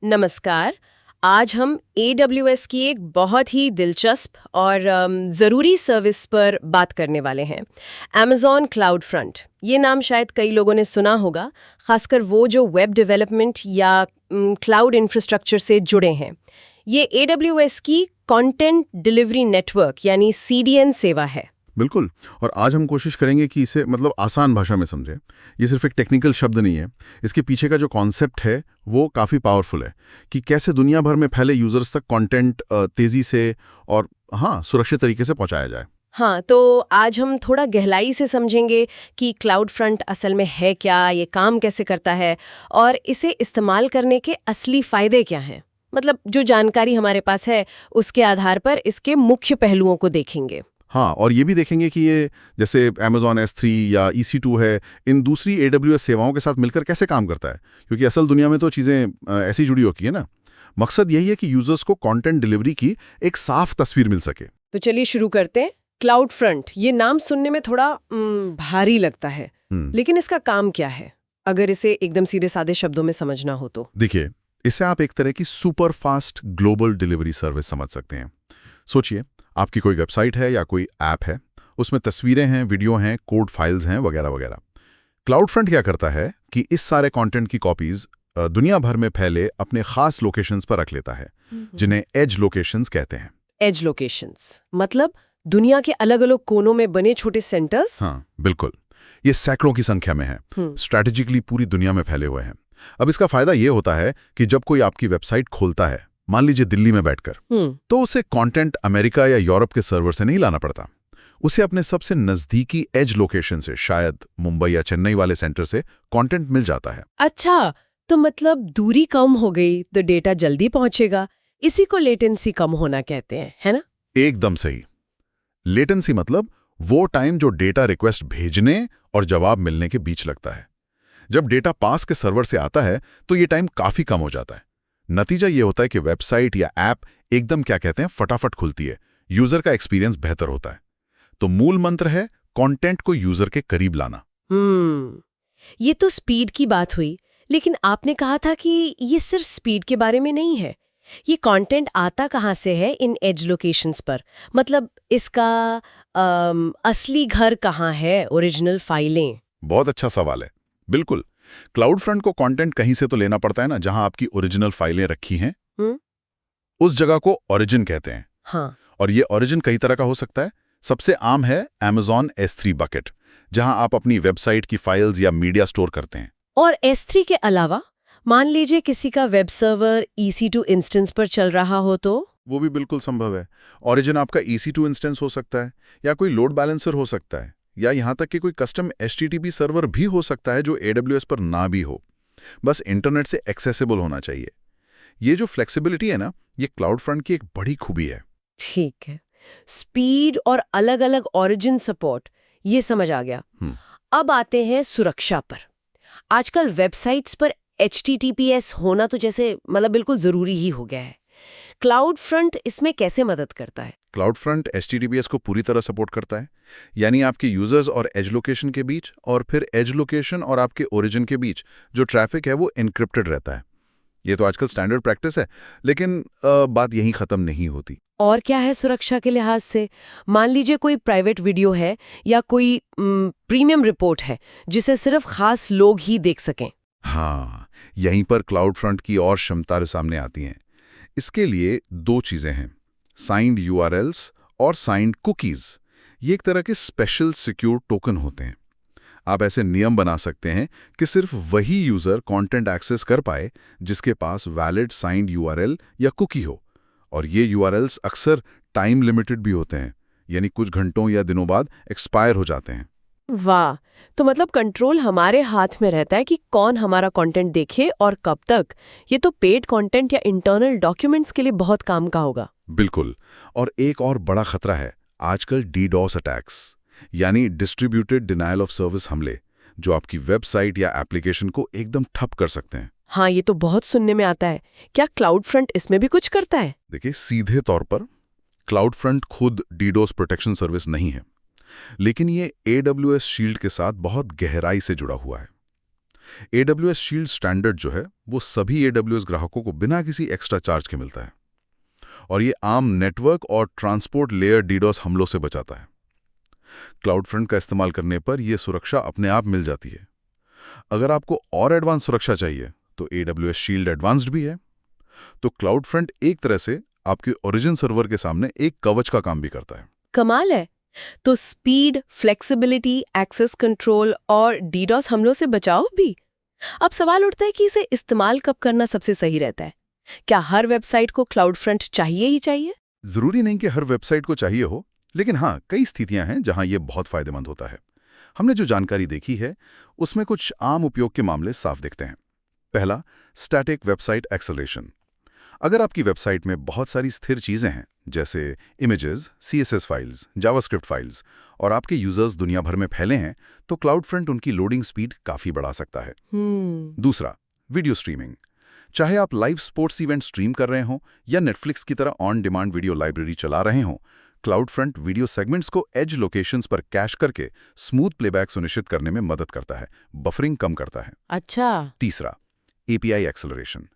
नमस्कार। आज हम AWS की एक बहुत ही दिलचस्प और ज़रूरी सर्विस पर बात करने वाले हैं। Amazon cloud front. ये नाम शायद कई लोगों ने सुना होगा, खासकर वो जो वेब डेवलपमेंट या क्लाउड इंफ्रास्ट्रक्चर से जुड़े हैं। ये AWS की कंटेंट डिलीवरी नेटवर्क यानी CDN सेवा है। बिल्कुल। और आज हम कोशिश करेंगे कि इसे आसान भाषा में समझें। ये सिर्फ एक टेक्निकल शब्द नहीं है। इसके पीछे का जो कॉन्सेप्ट है वो काफ़ी पावरफुल है कि कैसे दुनिया भर में फैले यूजर्स तक कंटेंट तेज़ी से और सुरक्षित तरीके से पहुंचाया जाए। हाँ, तो आज हम थोड़ा गहराई से समझेंगे कि क्लाउड फ्रंट असल में है क्या, ये काम कैसे करता है और इसे इस्तेमाल करने के असली फ़ायदे क्या हैं। मतलब जो जानकारी हमारे पास है उसके आधार पर इसके मुख्य पहलुओं को देखेंगे। और ये भी देखेंगे कि ये जैसे Amazon S3 या EC2 है, इन दूसरी AWS सेवाओं के साथ मिलकर कैसे काम करता है, क्योंकि असल दुनिया में तो चीज़ें ऐसी जुड़ी होती है ना। मकसद यही है कि यूजर्स को कंटेंट डिलीवरी की एक साफ तस्वीर मिल सके। तो चलिए शुरू करते हैं। क्लाउड फ्रंट, ये नाम सुनने में थोड़ा भारी लगता है, लेकिन इसका काम क्या है, अगर इसे एकदम सीधे सादे शब्दों में समझना हो तो? देखिए, इसे आप एक तरह की super fast global delivery service समझ सकते हैं। सोचिए, आपकी कोई वेबसाइट है या कोई ऐप है, उसमें तस्वीरें हैं, वीडियो हैं, कोड फाइल्स हैं, वगैरह वगैरह। क्लाउड फ्रंट क्या करता है कि इस सारे कंटेंट की कॉपीज दुनिया भर में फैले अपने खास लोकेशंस पर रख लेता है, जिन्हें एज लोकेशंस कहते हैं। एज लोकेशंस मतलब दुनिया के अलग अलग कोनों में बने छोटे सेंटर्स? हाँ, बिल्कुल। ये सैकड़ों की संख्या में है, स्ट्रैटेजिकली पूरी दुनिया में फैले हुए हैं। अब इसका फायदा ये होता है कि जब कोई आपकी वेबसाइट खोलता है, मान लीजिए दिल्ली में बैठकर, तो उसे कंटेंट अमेरिका या यूरोप के सर्वर से नहीं लाना पड़ता। उसे अपने सबसे नजदीकी एज लोकेशन से, शायद मुंबई या चेन्नई वाले सेंटर से कंटेंट मिल जाता है। अच्छा, तो मतलब दूरी कम हो गई तो डेटा जल्दी पहुंचेगा। इसी को लेटेंसी कम होना कहते हैं, है ना? एकदम सही। लेटेंसी मतलब वो टाइम जो डेटा रिक्वेस्ट भेजने और जवाब मिलने के बीच लगता है। जब डेटा पास के सर्वर से आता है तो ये टाइम काफी कम हो जाता है। नतीजा ये होता है कि वेबसाइट या ऐप एकदम फटाफट खुलती है, यूजर का एक्सपीरियंस बेहतर होता है। तो मूल मंत्र है कंटेंट को यूजर के करीब लाना। ये तो स्पीड की बात हुई, लेकिन आपने कहा था कि ये सिर्फ स्पीड के बारे में नहीं है। ये कंटेंट आता कहाँ से है इन एज लोकेशंस पर? मतलब इसका असली घर कहाँ है, ओरिजिनल फाइलें? बहुत अच्छा सवाल है। बिल्कुल, क्लाउड फ्रंट को कंटेंट कहीं से तो लेना पड़ता है ना, जहां आपकी ओरिजिनल फाइलें रखी हैं। उस जगह को ओरिजिन कहते हैं। हाँ। और ये ओरिजिन कई तरह का हो सकता है। सबसे आम है Amazon S3 बकेट, जहां आप अपनी वेबसाइट की फाइल्स या मीडिया स्टोर करते हैं। और S3 के अलावा मान लीजिए किसी का वेब सर्वर EC2 इंस्टेंस पर चल रहा हो तो? वो भी बिल्कुल संभव है। ओरिजिन आपका EC2 इंस्टेंस हो सकता है, या कोई लोड बैलेंसर हो सकता है, या यहां तक कि कोई कस्टम HTTP सर्वर भी हो सकता है जो AWS पर ना भी हो। बस इंटरनेट से एक्सेसिबल होना चाहिए। ये जो फ्लेक्सिबिलिटी है ना, ये क्लाउड फ्रंट की एक बड़ी खूबी है। ठीक है। स्पीड और अलग-अलग ओरिजिन सपोर्ट, ये समझ आ गया। अब आते हैं सुरक्षा पर। आजकल वेबसाइट्स पर HTTPS होना तो जैसे बिल्कुल जरूरी ही हो गया है। क्लाउड फ्रंट इसमें कैसे मदद करता है? क्लाउड फ्रंट HTTPS को पूरी तरह सपोर्ट करता है, यानी आपके यूजर्स और एज लोकेशन के बीच, और फिर एज लोकेशन और आपके ओरिजिन के बीच जो ट्रैफिक है वो एन्क्रिप्टेड रहता है। ये तो आजकल स्टैंडर्ड प्रैक्टिस है, लेकिन बात यहीं खत्म नहीं होती। और क्या है सुरक्षा के लिहाज से? मान लीजिए कोई प्राइवेट वीडियो है या कोई प्रीमियम रिपोर्ट है जिसे सिर्फ खास लोग ही देख सकें। यहीं पर क्लाउड फ्रंट की और क्षमता सामने आती हैं। इसके लिए दो चीजें हैं, साइंड URLs और साइंड कुकीज। ये एक तरह के स्पेशल सिक्योर टोकन होते हैं। आप ऐसे नियम बना सकते हैं कि सिर्फ वही यूजर कंटेंट एक्सेस कर पाए जिसके पास वैलिड साइंड URL या कुकी हो। और ये URLs अक्सर टाइम लिमिटेड भी होते हैं, यानी कुछ घंटों या दिनों बाद एक्सपायर हो जाते हैं। वाह, तो मतलब कंट्रोल हमारे हाथ में रहता है कि कौन हमारा कंटेंट देखे और कब तक। ये तो पेड कंटेंट या इंटरनल डॉक्यूमेंट्स के लिए बहुत काम का होगा। बिल्कुल। और एक और बड़ा खतरा है आजकल DDoS अटैक्स, यानी डिस्ट्रीब्यूटेड डिनायल ऑफ सर्विस हमले, जो आपकी वेबसाइट या एप्लीकेशन को एकदम ठप कर सकते हैं। हाँ, ये तो बहुत सुनने में आता है। क्या क्लाउड फ्रंट इसमें भी कुछ करता है? देखिए, सीधे तौर पर क्लाउड फ्रंट खुद DDoS प्रोटेक्शन सर्विस नहीं है, लेकिन ये AWS शील्ड के साथ बहुत गहराई से जुड़ा हुआ है। AWS शील्ड स्टैंडर्ड जो है वो सभी AWS ग्राहकों को बिना किसी एक्स्ट्रा चार्ज के मिलता है और ये आम नेटवर्क और ट्रांसपोर्ट लेयर डीडोस हमलों से बचाता है। क्लाउडफ्रंट का इस्तेमाल करने पर यह सुरक्षा अपने आप मिल जाती है। अगर आपको और एडवांस सुरक्षा चाहिए तो AWS शील्ड एडवांस्ड भी है। तो क्लाउडफ्रंट एक तरह से आपके ओरिजिन सर्वर के सामने एक कवच का काम भी करता है। कमाल है। तो स्पीड, फ्लेक्सिबिलिटी, एक्सेस कंट्रोल और डीडॉस हमलों से बचाव भी। अब सवाल उठता है कि इसे इस्तेमाल कब करना सबसे सही रहता है। क्या हर वेबसाइट को क्लाउडफ्रंट चाहिए ही चाहिए? जरूरी नहीं कि हर वेबसाइट को चाहिए हो, लेकिन हाँ, कई स्थितियां हैं जहां यह बहुत फायदेमंद होता है। हमने जो जानकारी देखी है उसमें कुछ आम उपयोग के मामले साफ दिखते हैं। पहला, स्टैटिक वेबसाइट एक्सेलरेशन। अगर आपकी वेबसाइट में बहुत सारी स्थिर चीजें हैं जैसे images, CSS files, JavaScript files और आपके यूजर्स दुनिया भर में फैले हैं, तो क्लाउडफ्रंट उनकी लोडिंग स्पीड काफी बढ़ा सकता है। दूसरा, वीडियो स्ट्रीमिंग। चाहे आप लाइव स्पोर्ट्स इवेंट स्ट्रीम कर रहे हो या नेटफ्लिक्स की तरह ऑन डिमांड वीडियो लाइब्रेरी चला रहे हो, क्लाउडफ्रंट वीडियो सेगमेंट्स को एज लोकेशंस पर कैश करके स्मूथ प्लेबैक सुनिश्चित करने में मदद करता है, बफरिंग कम करता है। अच्छा। तीसरा, API एक्सेलरेशन।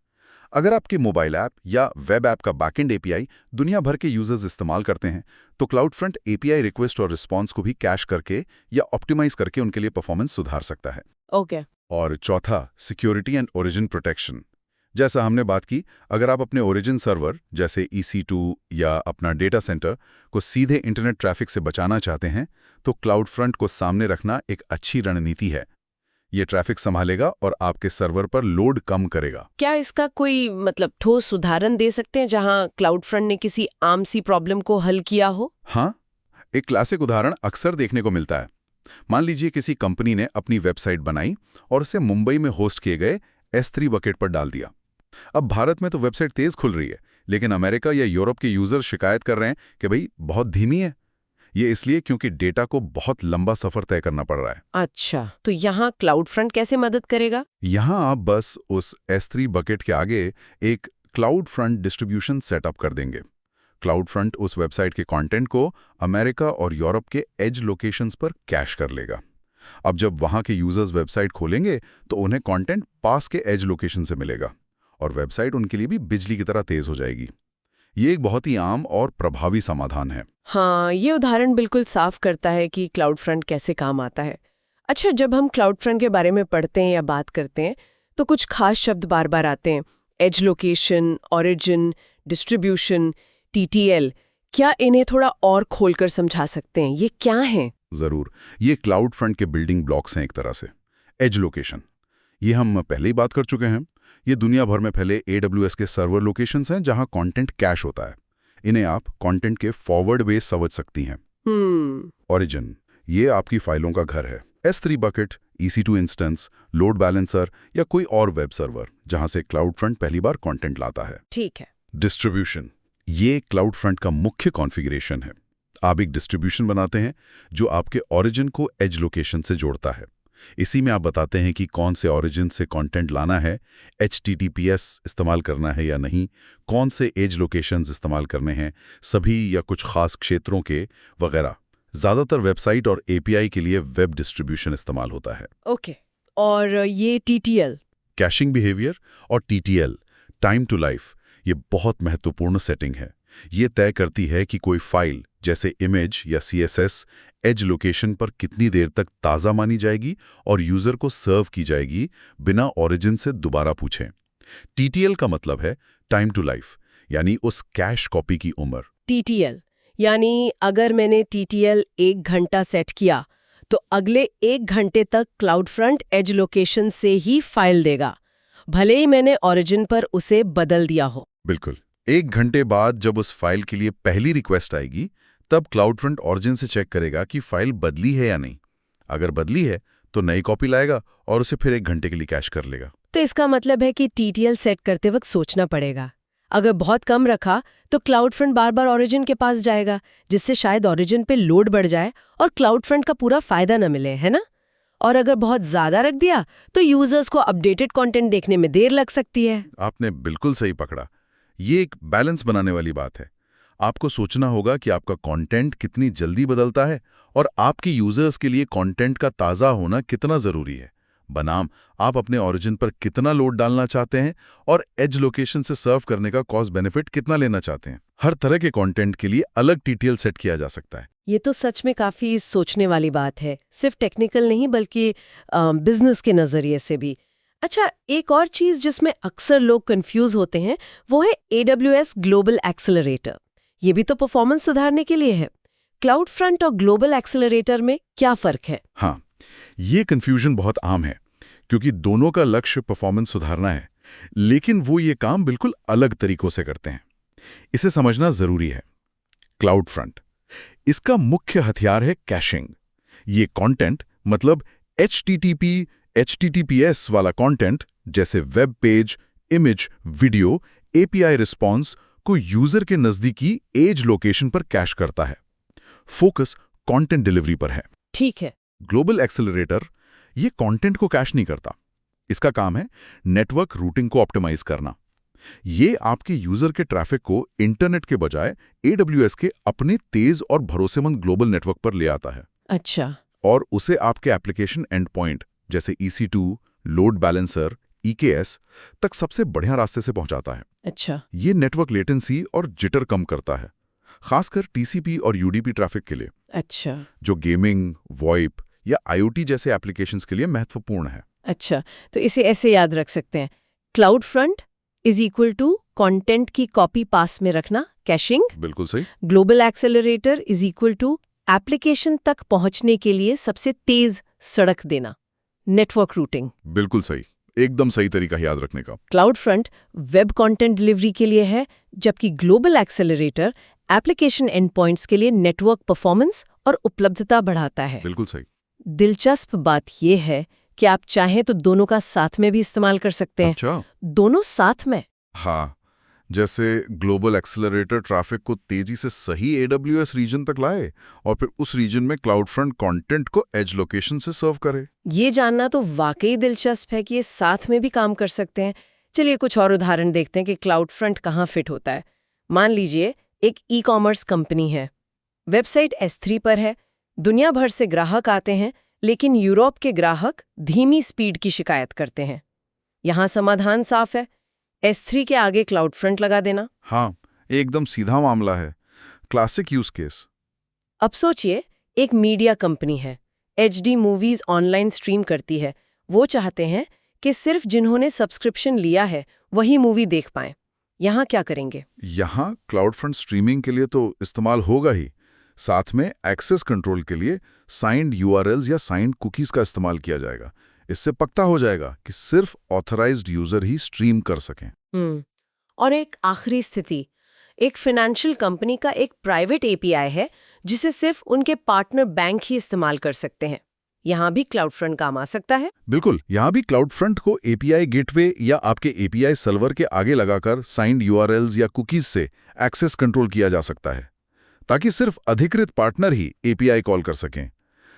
अगर आपके मोबाइल ऐप या वेब ऐप का बैकएंड API दुनिया भर के यूजर्स इस्तेमाल करते हैं, तो क्लाउडफ्रंट API रिक्वेस्ट और रिस्पॉन्स को भी कैश करके या ऑप्टिमाइज करके उनके लिए परफॉर्मेंस सुधार सकता है। ओके। और चौथा, सिक्योरिटी एंड ओरिजिन प्रोटेक्शन। जैसा हमने बात की, अगर आप अपने ओरिजिन सर्वर जैसे EC2 या अपना डेटा सेंटर को सीधे इंटरनेट ट्रैफिक से बचाना चाहते हैं, तो क्लाउडफ्रंट को सामने रखना एक अच्छी रणनीति है। ये ट्रैफिक संभालेगा और आपके सर्वर पर लोड कम करेगा। क्या इसका कोई ठोस उदाहरण दे सकते हैं जहां क्लाउडफ्रंट ने किसी आम सी प्रॉब्लम को हल किया हो? हाँ, एक क्लासिक उदाहरण अक्सर देखने को मिलता है। मान लीजिए किसी कंपनी ने अपनी वेबसाइट बनाई और उसे मुंबई में होस्ट किए गए S3 बकेट पर डाल दिया। अब भारत में तो वेबसाइट तेज खुल रही है, लेकिन अमेरिका या यूरोप के यूजर शिकायत कर रहे हैं कि भाई बहुत धीमी है। ये इसलिए क्योंकि डेटा को बहुत लंबा सफर तय करना पड़ रहा है। अच्छा, तो यहाँ क्लाउडफ्रंट कैसे मदद करेगा? यहाँ आप बस उस S3 बकेट के आगे एक क्लाउडफ्रंट डिस्ट्रीब्यूशन सेटअप कर देंगे। क्लाउडफ्रंट उस वेबसाइट के कंटेंट को अमेरिका और यूरोप के एज लोकेशंस पर कैश कर लेगा। अब जब वहाँ के यूजर्स वेबसाइट खोलेंगे तो उन्हें कंटेंट पास के एज लोकेशन से मिलेगा और वेबसाइट उनके लिए भी बिजली की तरह तेज हो जाएगी। ये एक बहुत ही आम और प्रभावी समाधान है। हाँ, ये उदाहरण बिल्कुल साफ करता है कि क्लाउडफ्रंट कैसे काम आता है। अच्छा, जब हम क्लाउडफ्रंट के बारे में पढ़ते हैं या बात करते हैं तो कुछ खास शब्द बार बार आते हैं। Edge location, origin, distribution, TTL। क्या इन्हें थोड़ा और खोलकर समझा सकते हैं? ये क्या हैं? जरूर। ये क्लाउडफ्रंट के बिल्डिंग ब्लॉक्स हैं एक तरह से। एज लोकेशन, ये हम पहले ही बात कर चुके हैं। ये दुनिया भर में फैले AWS के सर्वर लोकेशंस हैं जहां कंटेंट कैश होता है। इन्हें आप कंटेंट के फॉरवर्ड वे समझ सकती हैं। ओरिजिन, ये आपकी फाइलों का घर है। S3 bucket, EC2 instance, load balancer या कोई और वेब सर्वर जहां से क्लाउडफ्रंट पहली बार कंटेंट लाता है। ठीक है। डिस्ट्रीब्यूशन, ये क्लाउडफ्रंट का मुख्य कॉन्फ़िगरेशन है। आप एक डिस्ट्रीब्यूशन बनाते हैं जो आपके ओरिजिन को एज लोकेशन से जोड़ता है। इसी में आप बताते हैं कि कौन से ओरिजिन से कंटेंट लाना है, HTTPS इस्तेमाल करना है या नहीं, कौन से एज लोकेशंस इस्तेमाल करने हैं, सभी या कुछ खास क्षेत्रों के वगैरह। ज़्यादातर वेबसाइट और API के लिए वेब डिस्ट्रीब्यूशन इस्तेमाल होता है। ओके। और ये TTL, कैशिंग बिहेवियर और TTL, टाइम टू लाइफ, ये बहुत महत्वपूर्ण सेटिंग है। ये तय करती है कि कोई फाइल जैसे इमेज या CSS एज लोकेशन पर कितनी देर तक ताज़ा मानी जाएगी और यूज़र को सर्व की जाएगी बिना ओरिजिन से दोबारा पूछें। TTL का मतलब है टाइम टू लाइफ, यानी उस कैश कॉपी की उम्र। TTL यानी अगर मैंने TTL 1 घंटा सेट किया तो अगले 1 घंटे तक क्लाउडफ्रंट एज लोकेशन से ही फाइल देगा, भले ही मैंने ओरिजिन पर उसे बदल दिया हो। बिल्कुल। 1 घंटे बाद जब उस फाइल के लिए पहली रिक्वेस्ट आएगी, तब क्लाउडफ्रंट ओरिजिन से चेक करेगा कि फाइल बदली है या नहीं। अगर बदली है तो नई कॉपी लाएगा और उसे फिर 1 घंटे के लिए कैश कर लेगा। तो इसका मतलब है कि TTL सेट करते वक्त सोचना पड़ेगा। अगर बहुत कम रखा तो क्लाउडफ्रंट बार बार ओरिजिन के पास जाएगा, जिससे शायद ओरिजिन पे लोड बढ़ जाए और क्लाउडफ्रंट का पूरा फायदा न मिले, है ना? और अगर बहुत ज्यादा रख दिया तो यूजर्स को अपडेटेड कंटेंट देखने में देर लग सकती है। आपने बिल्कुल सही पकड़ा। ये एक बैलेंस बनाने वाली बात है। आपको सोचना होगा कि आपका कंटेंट कितनी जल्दी बदलता है और आपके यूजर्स के लिए कंटेंट का ताज़ा होना कितना ज़रूरी है। बनाम आप अपने ओरिजिन पर कितना लोड डालना चाहते हैं और एज लोकेशन से सर्व करने का कॉस्ट बेनिफिट कितना लेना चाहते हैं। हर तरह के कंटेंट के लिए अलग टीटीएल सेट किया जा सकता है। ये तो सच में काफी सोचने वाली बात है, सिर्फ टेक्निकल नहीं बल्कि बिजनेस के नजरिए से भी। अच्छा, एक और चीज जिसमें अक्सर लोग कंफ्यूज होते हैं वो है AWS ग्लोबल एक्सेलरेटर। ये भी तो परफॉर्मेंस सुधारने के लिए है। क्लाउड फ्रंट और ग्लोबल एक्सेलरेटर में क्या फर्क है? हाँ, ये कंफ्यूजन बहुत आम है क्योंकि दोनों का लक्ष्य परफॉर्मेंस सुधारना है, लेकिन वो ये काम बिल्कुल अलग तरीकों से करते हैं। इसे समझना जरूरी है। क्लाउड फ्रंट, इसका मुख्य हथियार है कैशिंग। ये कंटेंट मतलब HTTP, HTTPS वाला कंटेंट जैसे web page, image, video, API response को यूजर के नजदीकी एज लोकेशन पर कैश करता है। फोकस कंटेंट डिलीवरी पर है। ठीक है। ग्लोबल एक्सेलरेटर ये कंटेंट को कैश नहीं करता। इसका काम है नेटवर्क रूटिंग को ऑप्टिमाइज करना। ये आपके यूजर के ट्रैफिक को इंटरनेट के बजाय AWS के अपने तेज और भरोसेमंद ग्लोबल नेटवर्क पर ले आता है। अच्छा। और उसे आपके एप्लीकेशन एंड पॉइंट जैसे EC2, लोड बैलेंसर, EKS तक सबसे बढ़िया रास्ते से पहुंचाता है। अच्छा। ये नेटवर्क लेटेंसी और जिटर कम करता है, खासकर TCP और UDP ट्रैफिक के लिए। अच्छा। जो गेमिंग, वॉइप या IoT जैसे एप्लीकेशंस के लिए महत्वपूर्ण है। अच्छा, तो इसे ऐसे याद रख सकते हैं, CloudFront is equal to content की कॉपी पास में रखना, कैशिंग। बिल्कुल सही। Global accelerator is equal to application तक पहुंचने के लिए सबसे तेज सड़क देना, नेटवर्क रूटिंग। बिल्कुल सही, एकदम सही तरीका याद रखने का। Cloud front web content delivery के लिए है, जबकि global accelerator application and points के लिए नेटवर्क परफॉर्मेंस और उपलब्धता बढ़ाता है। बिल्कुल सही। दिलचस्प बात यह है कि आप चाहें तो दोनों का साथ में भी इस्तेमाल कर सकते हैं। अच्छा। दोनों साथ में। हाँ, जैसे ग्लोबल एक्सेलरेटर ट्रैफिक को तेजी से सही AWS रीजन तक लाए और फिर उस रीजन में क्लाउड फ्रंट कंटेंट को एज लोकेशन से सर्व करे। ये जानना तो वाकई दिलचस्प है कि ये साथ में भी काम कर सकते हैं। चलिए कुछ और उदाहरण देखते हैं कि क्लाउड फ्रंट कहाँ फिट होता है। मान लीजिए एक ई-कॉमर्स कंपनी है, वेबसाइट S3 पर है, दुनिया भर से ग्राहक आते हैं, लेकिन यूरोप के ग्राहक धीमी स्पीड की शिकायत करते हैं। यहाँ समाधान साफ है, S3 के आगे क्लाउड फ्रंट लगा देना। हाँ, एकदम सीधा मामला है, क्लासिक यूज केस। अब सोचिए एक मीडिया कंपनी है, HD मूवीज ऑनलाइन स्ट्रीम करती है। वो चाहते हैं कि सिर्फ जिन्होंने सब्सक्रिप्शन लिया है वही मूवी देख पाएं। यहाँ क्या करेंगे? यहाँ क्लाउड फ्रंट स्ट्रीमिंग के लिए तो इस्तेमाल होगा ही, साथ में एक्सेस कंट्रोल के लिए साइंड URLs या साइंड कुकीज का इस्तेमाल किया जाएगा। इससे पक्का हो जाएगा कि सिर्फ ऑथराइज्ड यूजर ही स्ट्रीम कर सकें। और एक आखिरी स्थिति, एक फाइनेंशियल कंपनी का एक प्राइवेट API है जिसे सिर्फ उनके पार्टनर बैंक ही इस्तेमाल कर सकते हैं। यहाँ भी क्लाउड फ्रंट काम आ सकता है। बिल्कुल, यहाँ भी क्लाउड फ्रंट को API गेटवे या आपके API सर्वर के आगे लगाकर साइंड URLs या कुकीज से एक्सेस कंट्रोल किया जा सकता है, ताकि सिर्फ अधिकृत पार्टनर ही API कॉल कर सकें।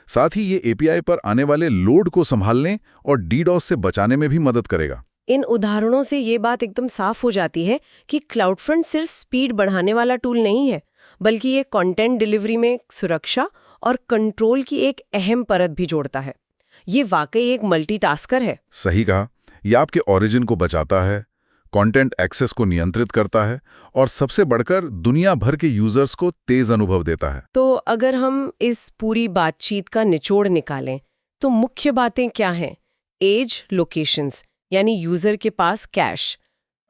साथ ही ये API पर आने वाले लोड को संभालने और DDoS से बचाने में भी मदद करेगा। इन उदाहरणों से ये बात एकदम साफ हो जाती है कि क्लाउड फ्रंट सिर्फ स्पीड बढ़ाने वाला टूल नहीं है, बल्कि ये कंटेंट डिलीवरी में सुरक्षा और कंट्रोल की एक अहम परत भी जोड़ता है। ये वाकई एक मल्टीटास्कर है। सही कहा, यह आपके ओरिजिन को बचाता है, कंटेंट एक्सेस को नियंत्रित करता है और सबसे बढ़कर दुनिया भर के यूजर्स को तेज अनुभव देता है। तो अगर हम इस पूरी बातचीत का निचोड़ निकालें तो मुख्य बातें क्या हैं? एज लोकेशंस यानी यूजर के पास कैश,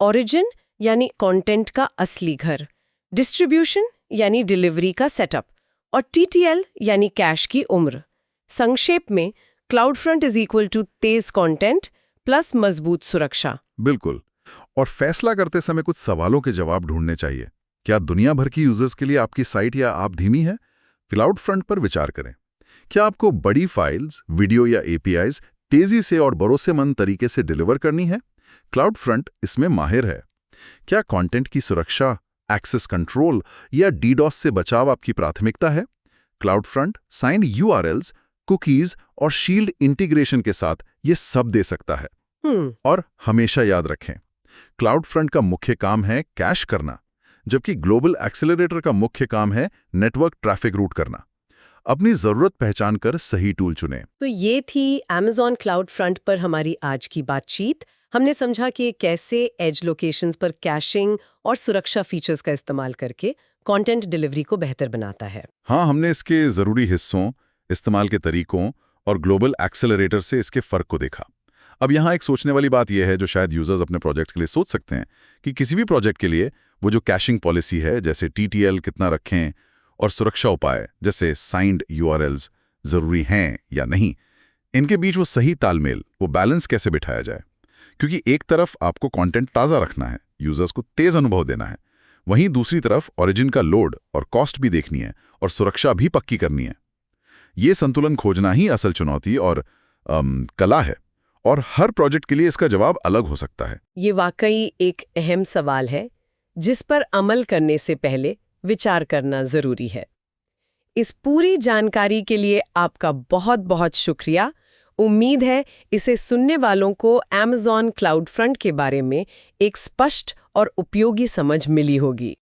ओरिजिन यानी कंटेंट का असली घर, डिस्ट्रीब्यूशन यानी डिलीवरी का सेटअप और TTL यानी कैश की उम्र। संक्षेप में CloudFront is equal to तेज कंटेंट प्लस मजबूत सुरक्षा। बिल्कुल। और फैसला करते समय कुछ सवालों के जवाब ढूंढने चाहिए। क्या दुनिया भर की यूजर्स के लिए आपकी साइट या ऐप धीमी है? क्लाउड फ्रंट पर विचार करें। क्या आपको बड़ी फाइल्स, वीडियो या APIs तेजी से और भरोसेमंद तरीके से डिलीवर करनी है? क्लाउड फ्रंट इसमें माहिर है। क्या कंटेंट की सुरक्षा, एक्सेस कंट्रोल या DDoS से बचाव आपकी प्राथमिकता है? Cloud front signed URLs, cookies और शील्ड इंटीग्रेशन के साथ ये सब दे सकता है। और हमेशा याद रखें, क्लाउड फ्रंट का मुख्य काम है कैश करना, जबकि ग्लोबल एक्सेलरेटर का मुख्य काम है नेटवर्क ट्रैफिक रूट करना। अपनी जरूरत पहचान कर सही टूल चुनें। तो ये थी Amazon क्लाउड फ्रंट पर हमारी आज की बातचीत। हमने समझा कि कैसे एज लोकेशंस पर कैशिंग और सुरक्षा फीचर्स का इस्तेमाल करके कंटेंट डिलीवरी को बेहतर बनाता है। हाँ, हमने इसके जरूरी हिस्सों, इस्तेमाल के तरीकों और ग्लोबल एक्सेलरेटर से इसके फर्क को देखा। अब यहाँ एक सोचने वाली बात यह है जो शायद यूजर्स अपने प्रोजेक्ट्स के लिए सोच सकते हैं कि किसी भी प्रोजेक्ट के लिए वो जो कैशिंग पॉलिसी है, जैसे TTL कितना रखें और सुरक्षा उपाय जैसे साइंड URLs जरूरी हैं या नहीं, इनके बीच वो सही तालमेल, वो बैलेंस कैसे बिठाया जाए। क्योंकि एक तरफ आपको कंटेंट ताज़ा रखना है, यूजर्स को तेज अनुभव देना है, वहीं दूसरी तरफ ओरिजिन का लोड और कॉस्ट भी देखनी है और सुरक्षा भी पक्की करनी है। ये संतुलन खोजना ही असल चुनौती और कला है, और हर प्रोजेक्ट के लिए इसका जवाब अलग हो सकता है। ये वाकई एक अहम सवाल है जिस पर अमल करने से पहले विचार करना जरूरी है। इस पूरी जानकारी के लिए आपका बहुत बहुत शुक्रिया। उम्मीद है इसे सुनने वालों को Amazon क्लाउड फ्रंट के बारे में एक स्पष्ट और उपयोगी समझ मिली होगी।